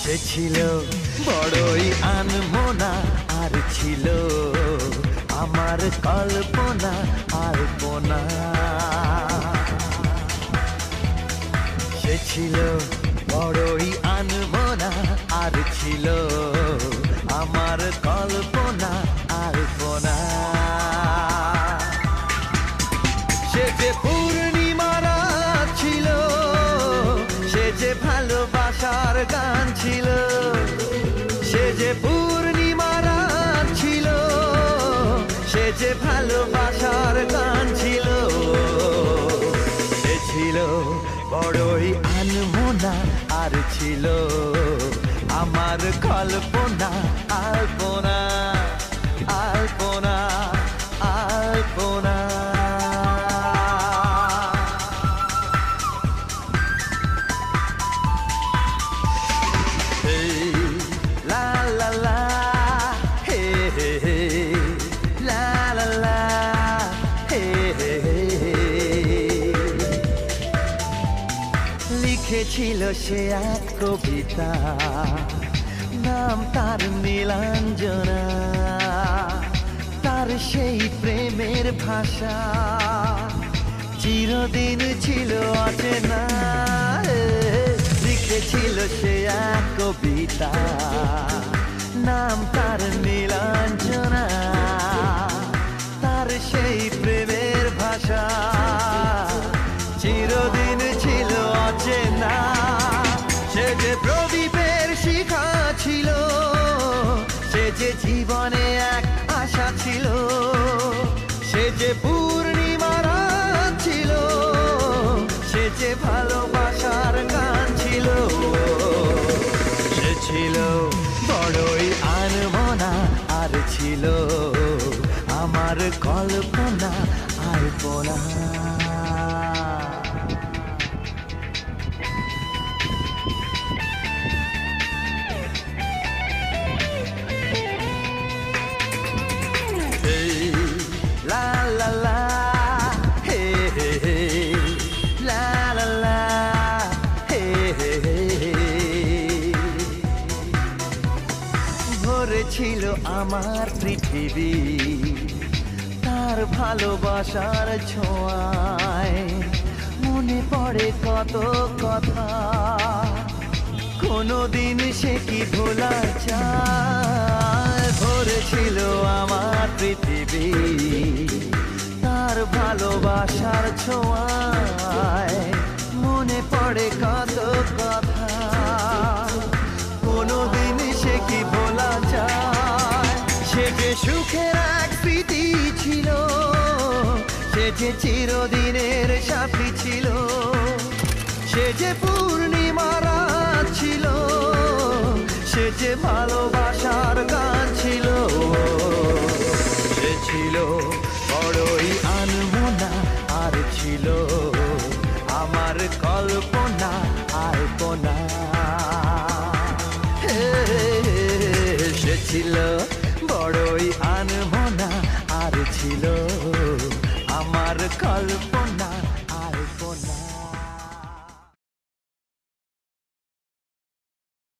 সে ছিল বড়ই আনমনা, আর ছিল আমার কল্পনা আলপনা। সে ছিল বড়ই আনমনা, আর ছিল আমার কল্পনা আলপনা। সে যে পূর্ণিমা রাত ছিল, সে যে ভালোবাসার গান ছিল। সে যে পূর্ণিমা রাত ছিল, সে যে ভালোবাসার গান ছিল। সে ছিল বড়ই আনমনা, আর ছিল আমার কল্পনা আলপনা আলপনা আলপনা। লিখেছিল সে এক কবিতা, নাম তার নীলাঞ্জনা। তার সেই প্রেমের ভাষা চিরদিন ছিল অচেনা। লিখেছিল সে এক কবিতা, নাম তার নীলাঞ্জনা। তার সেই প্রেমের ভাষা চিরদিন ছিল অচেনা। সে যে প্রদীপের শিখা ছিল, সে যে জীবনে এক আশা ছিল। সে যে পূর্ণিমা রাত ছিল, সে যে ভালোবাসার গান ছিল। সে ছিল বড়ই আনমনা, আর ছিল আমার কল্পনা আলপনা। ছিল আমার পৃথিবী তার ভালোবাসার ছোঁয়ায়। মনে পড়ে কত কথা, কোনদিন সে কি ভোলা যায়। ভরেছিল আমার পৃথিবী তার ভালোবাসার ছোঁয়ায়। মনে পড়ে কত কথা, কোনদিন সে কি ভোলা যায়। সে যে সুখের এক স্মৃতি ছিল, সে যে চিরদিনের সাথী ছিল। সে যে পূর্ণিমা রাত ছিল, সে যে ভালোবাসার গান ছিল। সে ছিল বড়ই আনমনা, আর ছিল আমার কল্পনা আলপনা। সে ছিল বড়ই আনমনা, আর ছিল আমার কল্পনা